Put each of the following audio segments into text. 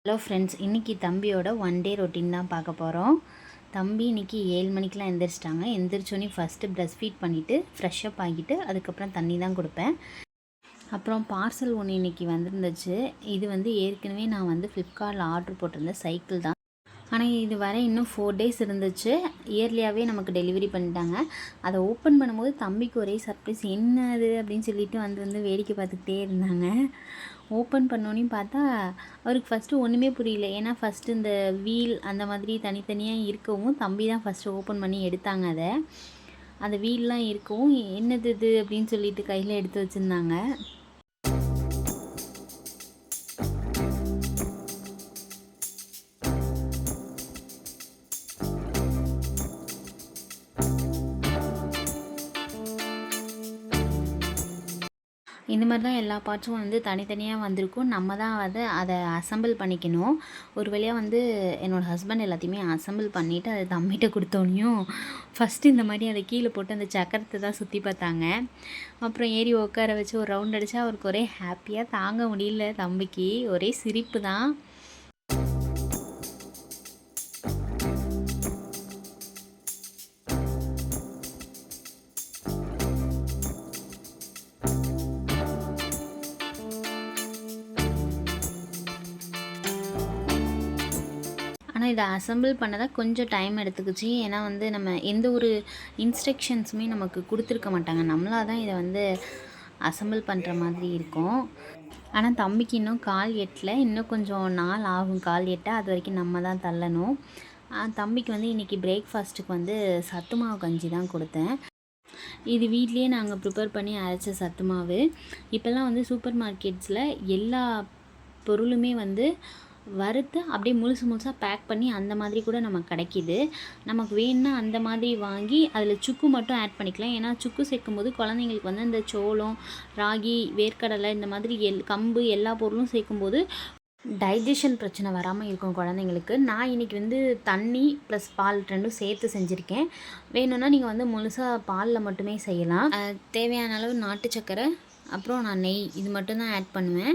Hello friends, இன்றைக்கி தம்பியோட one day routine தான் பார்க்க போகிறோம். தம்பி இன்றைக்கி 7 மணிக்கெலாம் எந்திரிச்சிட்டாங்க. எந்திரிச்சோன்னே ஃபஸ்ட்டு ப்ரெஷ் ஃபீட் பண்ணிவிட்டு ஃப்ரெஷ்ஷப் ஆகிட்டு அதுக்கப்புறம் தண்ணி தான் கொடுப்பேன். அப்புறம் பார்சல் ஒன்று இன்றைக்கி வந்துருந்துச்சு. இது ஏற்கனவே நான் ஃப்ளிப்கார்ட்டில் ஆர்டர் போட்டிருந்தேன் சைக்கிள் தான். ஆனால் இது வர இன்னும் 4 டேஸ் இருந்துச்சு. இயர்லியாகவே நமக்கு டெலிவரி பண்ணிட்டாங்க. அதை ஓப்பன் பண்ணும்போது தம்பிக்கு ஒரே சர்ப்ரைஸ். என்ன அது அப்படின்னு சொல்லிட்டு வந்து வேடிக்கை பார்த்துக்கிட்டே இருந்தாங்க. ஓப்பன் பண்ணோன்னே பார்த்தா அவருக்கு ஃபஸ்ட்டு ஒன்றுமே புரியல. ஏன்னா ஃபஸ்ட்டு இந்த வீல் அந்த மாதிரி தனித்தனியாக இருக்கவும் தம்பி தான் ஃபஸ்ட்டு ஓப்பன் பண்ணி எடுத்தாங்க. அந்த வீல்லாம் இருக்கவும் என்னது இது அப்படின்னு சொல்லிட்டு கையில் எடுத்து வச்சுருந்தாங்க. இந்த மாதிரி தான் எல்லா பார்ட்ஸும் தனித்தனியாக வந்திருக்கும். நம்ம தான் அதை அசெம்பிள் பண்ணிக்கணும். ஒரு வழியாக என்னோடய ஹஸ்பண்ட் எல்லாத்தையுமே அசெம்பிள் பண்ணிவிட்டு அதை தம்பிகிட்ட கொடுத்தோன்னையும் ஃபஸ்ட்டு இந்த மாதிரி அதை கீழே போட்டு அந்த சக்கரத்தை தான் சுற்றி பார்த்தாங்க. அப்புறம் ஏறி உட்கார வச்சு ஒரு ரவுண்ட் அடித்தா அவருக்கு ஒரே ஹாப்பியாக தாங்க முடியல. தம்பிக்கு ஒரே சிரிப்பு தான். ஆனால் இதை அசெம்பிள் பண்ணதான் கொஞ்சம் டைம் எடுத்துக்கிச்சு. ஏன்னா நம்ம எந்த ஒரு இன்ஸ்ட்ரக்ஷன்ஸுமே நமக்கு கொடுத்துருக்க மாட்டாங்க. நம்மளாக தான் இதை அசெம்பிள் பண்ணுற மாதிரி இருக்கும். ஆனால் தம்பிக்கு இன்னும் கால் எட்டல. இன்னும் கொஞ்சம் நாள் ஆகும் கால் எட்ட. அது வரைக்கும் நம்ம தான் தள்ளணும். தம்பிக்கு இன்றைக்கி பிரேக்ஃபாஸ்ட்டுக்கு சத்து மாவு கஞ்சி தான் கொடுத்தேன். இது வீட்லேயே நாங்கள் ப்ரிப்பேர் பண்ணி அரைச்ச சத்து மாவு. இப்போல்லாம் சூப்பர் மார்க்கெட்ஸில் எல்லா பொருளுமே வறுத்து அப்படியே முழுசாக பேக் பண்ணி அந்த மாதிரி கூட நமக்கு கிடைக்கிது. நமக்கு வேணும்னா அந்த மாதிரி வாங்கி அதில் சுக்கு மட்டும் ஆட் பண்ணிக்கலாம். ஏன்னா சுக்கு சேர்க்கும்போது குழந்தைங்களுக்கு இந்த சோளம், ராகி, வேர்க்கடலை இந்த மாதிரி கம்பு எல்லா பொருளும் சேர்க்கும்போது டைஜஷன் பிரச்சனை வராமல் இருக்கும் குழந்தைங்களுக்கு. நான் இன்றைக்கி தண்ணி ப்ளஸ் பால் ரெண்டும் சேர்த்து செஞ்சுருக்கேன். வேணும்னா நீங்கள் முழுசாக பாலில் மட்டுமே செய்யலாம். தேவையான அளவு நாட்டு சக்கரை, அப்புறம் நான் நெய் இது மட்டும்தான் ஆட் பண்ணுவேன்.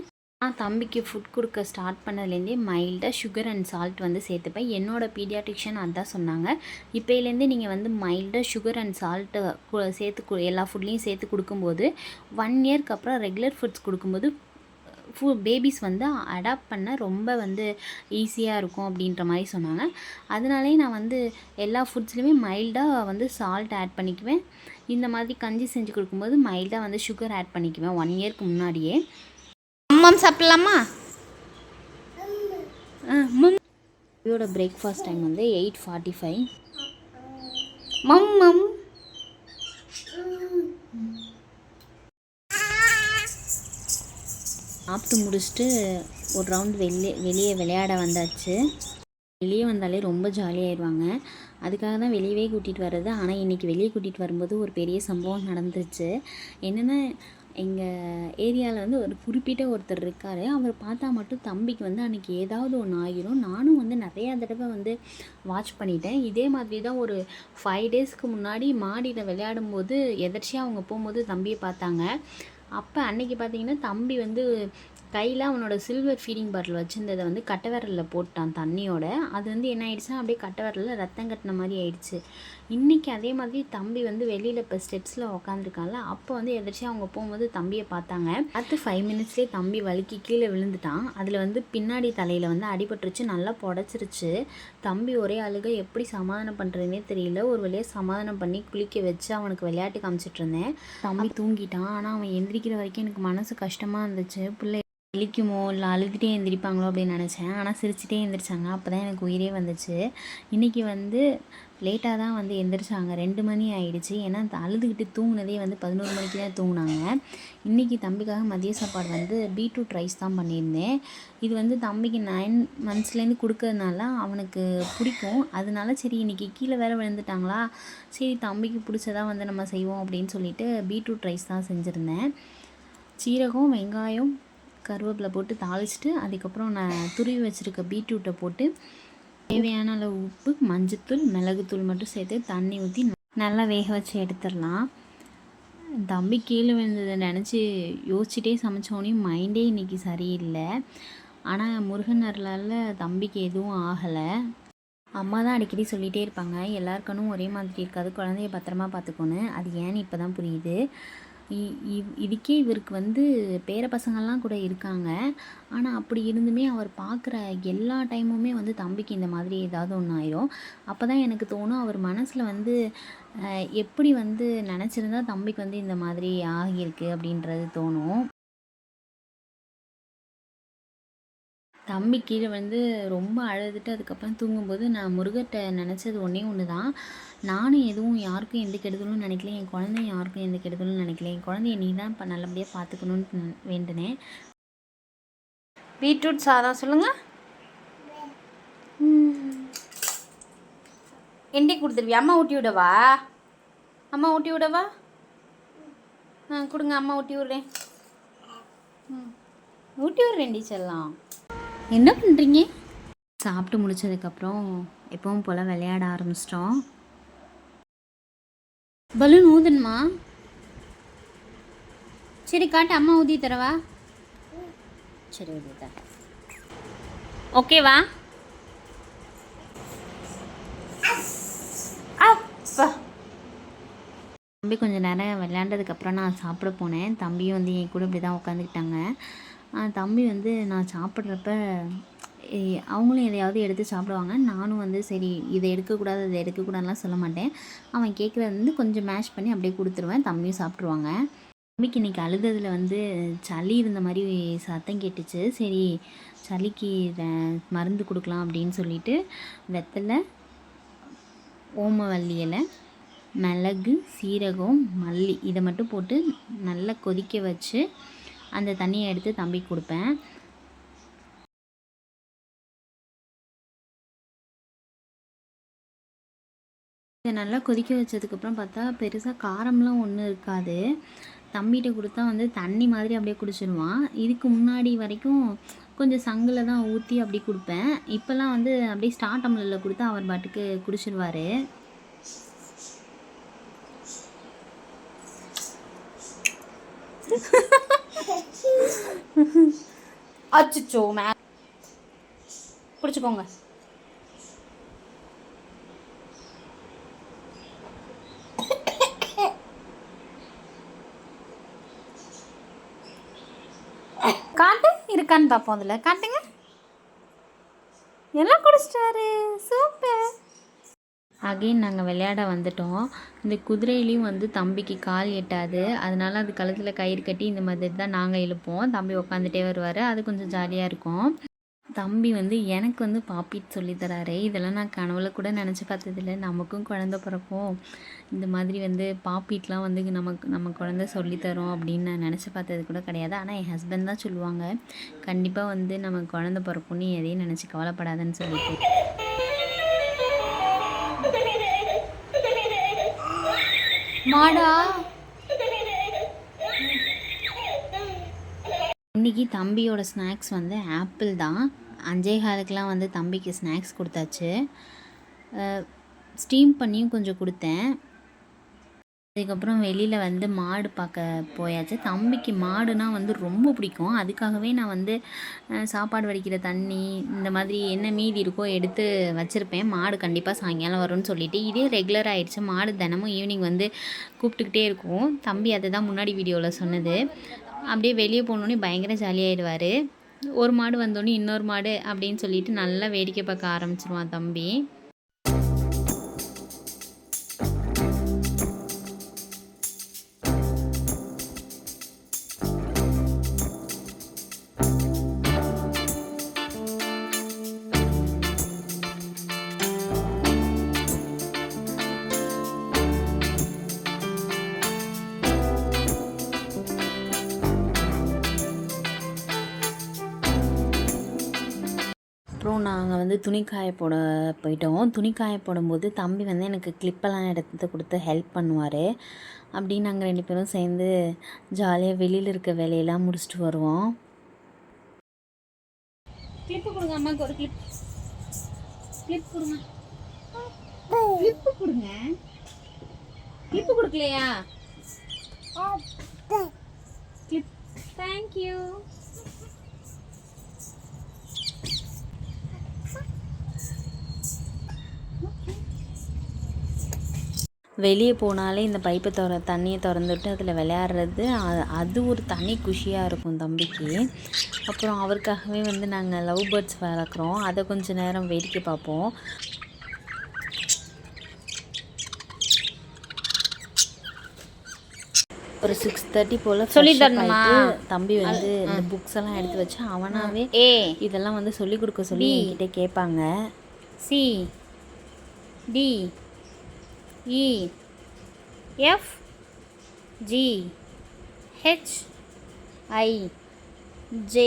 தம்பிக்கு ஃபுட் கொடுக்க ஸ்டார்ட் பண்ணதுலேருந்தே மைல்டாக சுகர் அண்ட் சால்ட் சேர்த்துப்பேன். என்னோடய பீடியாட்ரிஷியன் அதான் சொன்னாங்க. இப்போலேருந்தே நீங்கள் மைல்டாக சுகர் அண்ட் சால்ட்டு சேர்த்து எல்லா ஃபுட்லேயும் சேர்த்து கொடுக்கும்போது 1 இயர்க்கு அப்புறம் ரெகுலர் ஃபுட்ஸ் கொடுக்கும்போது பேபிஸ் அடாப்ட் பண்ண ரொம்ப ஈஸியாக இருக்கும் அப்படின்ற மாதிரி சொன்னாங்க. அதனாலே நான் எல்லா ஃபுட்ஸ்லேயுமே மைல்டாக சால்ட் ஆட் பண்ணிக்குவேன். இந்த மாதிரி கஞ்சி செஞ்சு கொடுக்கும்போது மைல்டாக சுகர் ஆட் பண்ணிக்குவேன் 1 இயர்க்கு முன்னாடியே. மம் சாப்பிட்லாமா? இதோட பிரேக்ஃபாஸ்ட் டைம் 8:45. மம் சாப்பிட்டு முடிச்சுட்டு ஒரு ரவுண்ட் வெளியே விளையாட வந்தாச்சு. வெளியே வந்தாலே ரொம்ப ஜாலியாகிடுவாங்க. அதுக்காக தான் வெளியவே கூட்டிகிட்டு வர்றது. ஆனால் இன்றைக்கி வெளியே கூட்டிகிட்டு வரும்போது ஒரு பெரிய சம்பவம் நடந்துருச்சு. என்னென்னா, எங்கள் ஏரியாவில் ஒரு குறிப்பிட்ட ஒருத்தர் இருக்கார். அவர் பார்த்தா மட்டும் தம்பிக்கு அன்றைக்கி ஏதாவது ஒன்று ஆகிரும். நானும் நிறையா தடவை வாட்ச் பண்ணிட்டேன். இதே மாதிரி தான் ஒரு 5 டேஸ்க்கு முன்னாடி மாடியில் விளையாடும்போது எதர்ச்சியாக அவங்க போகும்போது தம்பியை பார்த்தாங்க. அப்போ அன்றைக்கி பார்த்திங்கன்னா தம்பி கையில் அவனோட சில்வர் ஃபீடிங் பாட்டில் வச்சுருந்ததை கட்டை விரலில் போட்டான் தண்ணியோட. அது என்ன ஆயிடுச்சுன்னா அப்படியே கட்டை விரலில் ரத்தம் கட்டின மாதிரி ஆயிடுச்சு. இன்றைக்கி அதே மாதிரி தம்பி வெளியில் இப்போ ஸ்டெப்ஸில் உக்காந்துருக்கான்ல, அப்போ எதிர்ச்சியாக அவங்க போகும்போது தம்பியை பார்த்தாங்க. அடுத்து 5 மினிட்ஸ்லேயே தம்பி வலிக்கு கீழே விழுந்துட்டான். அதில் பின்னாடி தலையில் அடிபட்டுருச்சு, நல்லா புடச்சிருச்சு. தம்பி ஒரே அழுகை. எப்படி சமாதானம் பண்ணுறதுனே தெரியல. ஒரு வழியாக சமாதானம் பண்ணி குளிக்க வச்சு அவனுக்கு விளையாட்டு காமிச்சிட்டு இருந்தேன். தம்பி தூங்கிட்டான். ஆனால் அவன் எந்திரிக்கிற வரைக்கும் எனக்கு மனசு கஷ்டமாக இருந்துச்சு. பிள்ளை வலிக்குமோ இல்லை அழுதுகிட்டே எந்திரிப்பாங்களோ அப்படின்னு நினச்சேன். ஆனால் சிரிச்சிட்டே எந்திரிச்சாங்க. அப்போ தான் எனக்கு உயிரே வந்துச்சு. இன்றைக்கி லேட்டாக தான் எந்திரிச்சாங்க. 2 மணி ஆகிடுச்சு. ஏன்னா அழுதுகிட்டு தூங்கினதே 11 மணிக்கு தான் தூங்கினாங்க. இன்றைக்கி தம்பிக்காக மதிய சாப்பாடு பீட்ரூட் ரைஸ் தான் பண்ணியிருந்தேன். இது தம்பிக்கு 9 மந்த்ஸ்லேருந்து கொடுக்கறதுனால அவனுக்கு பிடிக்கும். அதனால சரி இன்றைக்கி கீழே வேறு விழுந்துட்டாங்களா, சரி தம்பிக்கு பிடிச்சதாக நம்ம செய்வோம் அப்படின்னு சொல்லிட்டு பீட்ரூட் ரைஸ் தான் செஞ்சுருந்தேன். சீரகம், வெங்காயம், கருவேப்பிலை போட்டு தாளிச்சிட்டு அதுக்கப்புறம் நான் துருவி வச்சுருக்க பீட்ரூட்டை போட்டு தேவையான அளவு உப்பு, மஞ்சத்தூள், மிளகுத்தூள் மட்டும் சேர்த்து தண்ணி ஊற்றி நல்லா வேக வச்சு எடுத்துடலாம். தம்பி கீழே விழுந்ததை நினச்சி யோசிச்சுட்டே சமைச்சோன்னே மைண்டே இன்றைக்கி சரியில்லை. ஆனால் முருகன் அருளால் தம்பிக்கு எதுவும் ஆகலை. அம்மா தான் அடிக்கடி சொல்லிகிட்டே இருப்பாங்க, எல்லாருக்கணும் ஒரே மாதிரி இருக்காது, குழந்தைய பத்திரமா பார்த்துக்கோன்னு. அது ஏன்னு இப்போ தான் புரியுது. இதுக்கே இவருக்கு வந்து பேர பசங்கள்லாம் கூட இருக்காங்க. ஆனால் அப்படி இருந்துமே அவர் பார்க்குற எல்லா டைமுமே வந்து தம்பிக்கு இந்த மாதிரி ஏதாவது ஒன்று ஆயிரும். அப்போ தான் எனக்கு தோணும், அவர் மனசில் வந்து எப்படி வந்து நினச்சிருந்தா தம்பிக்கு வந்து இந்த மாதிரி ஆகியிருக்கு அப்படின்றது தோணும். தம்பி கீழே வந்து ரொம்ப அழுதுட்டு அதுக்கப்புறம் தூங்கும்போது நான் முருகர்கிட்ட நினச்சது ஒன்றே ஒன்று தான், நானும் எதுவும் யாருக்கும் எந்த கெடுதலும் நினைக்கல, என் குழந்தையும் யாருக்கும் எந்த கெடுதலும் நினைக்கல, என் குழந்தைய நீ தான் இப்போ நல்லபடியாக பார்த்துக்கணுன்னு வேண்டினேன். பீட்ரூட் சாதம் சொல்லுங்கள். என்டி கொடுத்துருவியா? அம்மா ஊட்டி விடவா? அம்மா ஊட்டி விடவா? கொடுங்க, அம்மா ஊட்டி விட்றேன். ஊட்டி விட்றேன்டி செல்லாம். என்ன பண்ணுறீங்க? சாப்பிட்டு முடிச்சதுக்கப்புறம் எப்பவும் போல் விளையாட ஆரம்பிச்சிட்டோம். பலூன் ஊதுணுமா? சரி காட்டு, அம்மா ஊதி தரவா? சரி ஊதி தர. ஓகேவா? அப்பா தம்பி கொஞ்சம் நேரம் விளையாண்டதுக்கப்புறம் நான் சாப்பிட போனேன். தம்பியும் வந்து என் கூட இப்படி தான் உட்காந்துக்கிட்டாங்க. தம்பி வந்து நான் சாப்பிட்றப்ப அவங்களும் எதையாவது எடுத்து சாப்பிடுவாங்க. நானும் வந்து சரி இதை எடுக்கக்கூடாது இதை எடுக்கக்கூடாதுலாம் சொல்ல மாட்டேன். அவன் கேட்குறது வந்து கொஞ்சம் மேஷ் பண்ணி அப்படியே கொடுத்துருவேன். தம்பியும் சாப்பிட்ருவாங்க. தம்பிக்கு இன்றைக்கி அழுததில் வந்து சளி இருந்த மாதிரி சத்தம் கேட்டுச்சு. சரி சளிக்கு மருந்து கொடுக்கலாம் அப்படின்னு சொல்லிட்டு வெத்தலை, ஓமவல்லி இலை, மிளகு, சீரகம், மல்லி இதை மட்டும் போட்டு நல்லா கொதிக்க வச்சு அந்த தண்ணியை எடுத்து தம்பிக்கு கொடுப்பேன். இதை நல்லா கொதிக்க வச்சதுக்கப்புறம் பார்த்தா பெருசாக காரம்லாம் ஒன்றும் இருக்காது. தம்பிகிட்ட கொடுத்தா வந்து தண்ணி மாதிரி அப்படியே குடிச்சிடுவான். இதுக்கு முன்னாடி வரைக்கும் கொஞ்சம் சங்கில் தான் ஊற்றி அப்படி கொடுப்பேன். இப்போல்லாம் வந்து அப்படியே ஸ்டார்ட் டம்ளரில் கொடுத்தா அவர் பாட்டுக்கு குடிச்சிடுவார். அச்சோ மே பிடிச்சிக்கோங்க. காட்டு இருக்கான்னு பார்ப்போம். அதில் காட்டுங்க. எல்லாம் குடிச்சிட்டாரு. சூப்பர். அகைன் நாங்கள் விளையாட வந்துட்டோம். இந்த குதிரையிலையும் வந்து தம்பிக்கு கால் எட்டாது, அதனால் அது கழுத்தில் கயிறு கட்டி இந்த மாதிரி தான் நாங்கள் இழுப்போம். தம்பி உட்காந்துட்டே வருவார். அது கொஞ்சம் ஜாலியாக இருக்கும். தம்பி வந்து எனக்கு வந்து பாப்பிட் சொல்லித்தராரு. இதெல்லாம் நான் கனவுல கூட நினச்சி பார்த்ததில்ல. நமக்கும் குழந்த பிறக்கும், இந்த மாதிரி வந்து பாப்பிட்லாம் வந்து நம்ம குழந்த சொல்லித்தரோம் அப்படின்னு நான் நினச்சி பார்த்தது கூட கிடையாது. ஆனால் என் ஹஸ்பண்ட் தான் சொல்லுவாங்க, கண்டிப்பாக வந்து நம்ம குழந்த பிறக்கும், நீ எதையும் நினச்சி கவலைப்படாதன்னு சொல்லிட்டு. மாடா இன்றைக்கி தம்பியோட ஸ்நாக்ஸ் வந்து ஆப்பிள் தான். 5:15க்குலாம் வந்து தம்பிக்கு ஸ்நாக்ஸ் கொடுத்தாச்சு. ஸ்டீம் பண்ணியும் கொஞ்சம் கொடுத்தேன். அதுக்கப்புறம் வெளியில் வந்து மாடு பார்க்க போயாச்சு. தம்பிக்கு மாடுனா வந்து ரொம்ப பிடிக்கும். அதுக்காகவே நான் வந்து சாப்பாடு வடிக்கிற தண்ணி இந்த மாதிரி என்ன மீதி இருக்கோ எடுத்து வச்சுருப்பேன். மாடு கண்டிப்பாக சாயங்காலம் வரும்னு சொல்லிவிட்டு இதே ரெகுலர் ஆகிடுச்சு. மாடு தினமும் ஈவினிங் வந்து கூப்பிட்டுக்கிட்டே இருக்கும். தம்பி அதை தான் முன்னாடி வீடியோவில் சொன்னது. அப்படியே வெளியே போனோடனே பயங்கர ஜாலியாகிடுவார். ஒரு மாடு வந்தோடனே இன்னொரு மாடு அப்படின்னு சொல்லிட்டு நல்லா வேடிக்கை பார்க்க ஆரம்பிச்சிருவான் தம்பி. அப்புறம் நாங்கள் வந்து துணி காய போட போயிட்டோம். துணி காய போடும்போது தம்பி வந்து எனக்கு கிளிப்பெல்லாம் எடுத்து கொடுத்து ஹெல்ப் பண்ணுவார். அப்படின்னு நாங்கள் 2 பேரும் சேர்ந்து ஜாலியாக வெளியில் இருக்க வேலையெல்லாம் முடிச்சுட்டு வருவோம். கிளிப்பு கொடுங்க அம்மாவுக்கு, ஒரு கிளிப் கொடுங்க. கிளிப்பு கொடுங்க. கிளிப்பு கொடுக்கலையா? கிளிப். தேங்க்யூ. வெளியே போனாலே இந்த பைப்பை தண்ணியை திறந்துட்டு அதில் விளையாடுறது அது ஒரு தனி குஷியாக இருக்கும் தம்பிக்கு. அப்புறம் அவருக்காகவே வந்து நாங்கள் லவ் பேர்ட்ஸ் வளர்க்குறோம். அதை கொஞ்சம் நேரம் வேடிக்கை பார்ப்போம். ஒரு 6:30 போல் சொல்லி தரணுமா? தம்பி வந்து இந்த புக்ஸ் எல்லாம் எடுத்து வச்சு அவனாவே இதெல்லாம் வந்து சொல்லி கொடுக்க சொல்லி என்கிட்ட கேட்பாங்க. C D E F G H I J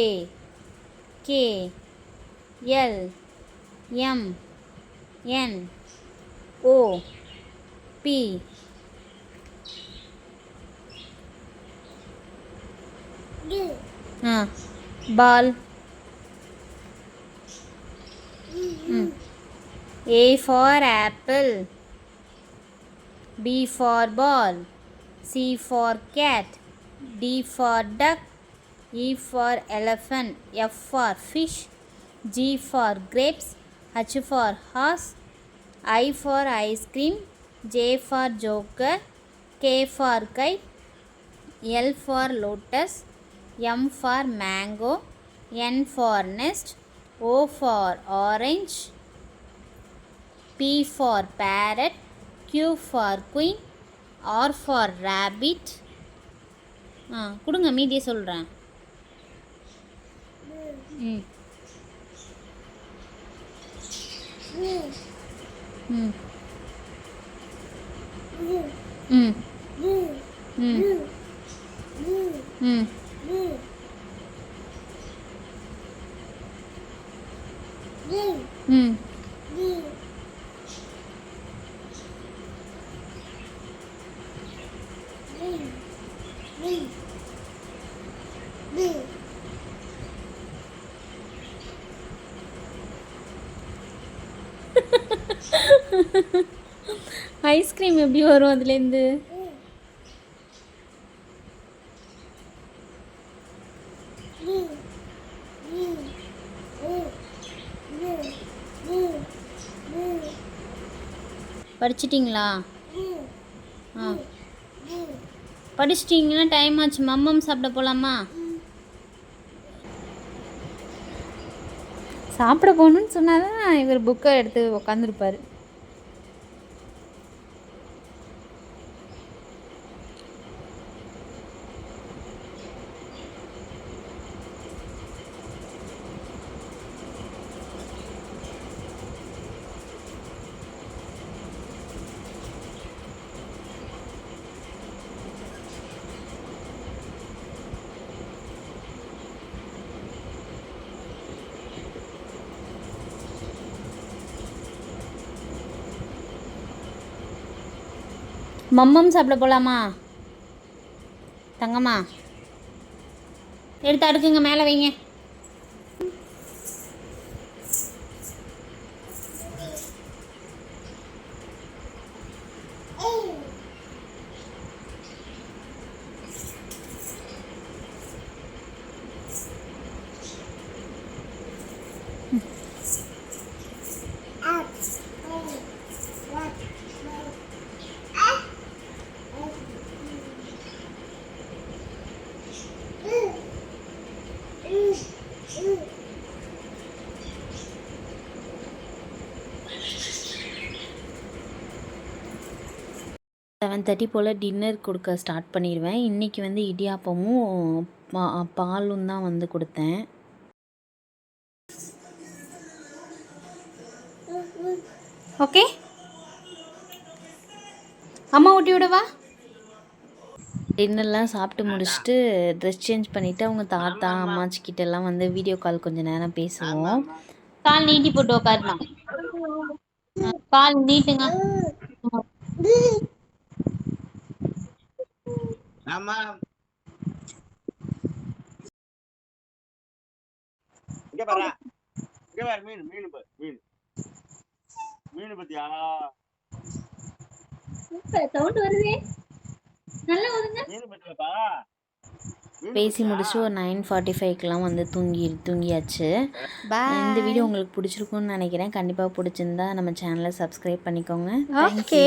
K L M N O P ball. A for apple, B for ball, C for cat, D for duck, E for elephant, F for fish, G for grapes, H for horse, I for ice cream, J for joker, K for kite, L for lotus, M for mango, N for nest, O for orange, P for parrot, Q for queen, R for rabbit. கொடுங்க மீதியை சொல்கிறேன். ம் ம் ம் ம் ம் ம் ice cream எப்படி வரும் அதுலேருந்து? படிச்சிட்டிங்களா? படிச்சிட்டிங்கன்னா டைம் ஆச்சு. மம்மம் சாப்பிட போகலாமா? சாப்பிட போகணுன்னு சொன்னால் தான் இவர் புக்கை எடுத்து உக்காந்துருப்பார். மம்மம் சாப்பிட போகலாமா தங்கம்மா? எடுத்து அடுக்குங்க, மேலே வைங்க. செவன் 7:30 போல் டின்னர் கொடுக்க ஸ்டார்ட் பண்ணிடுவேன். இன்றைக்கி வந்து இடியாப்பமும் பாலும் தான் வந்து கொடுத்தேன். ஓகே, அம்மா ஊட்டி விடவா? டின்னர்லாம் சாப்பிட்டு முடிச்சுட்டு ட்ரெஸ் சேஞ்ச் பண்ணிவிட்டு அவங்க தாத்தா அம்மாச்சிக்கிட்டெல்லாம் வந்து வீடியோ கால் கொஞ்சம் நேரம் பேசுவோம். கால் நீட்டி போட்டு உட்காரணும். கால் நீட்டுங்க. ஆமா, இங்க பாரு, இங்க பாரு, மீன் மீன் மீன் மீன் பத்தியா? சூப்பர் சவுண்ட் வருதே, நல்லா வருங்க. மீன் பத்தியாப்பா? பேசி முடிச்சு ஒரு 9:45க்கெலாம் வந்து தூங்கியாச்சு. இந்த வீடியோ உங்களுக்கு பிடிச்சிருக்குன்னு நினைக்கிறேன். கண்டிப்பாக பிடிச்சிருந்தா நம்ம சேனலை சப்ஸ்கிரைப் பண்ணிக்கோங்க. ஓகே.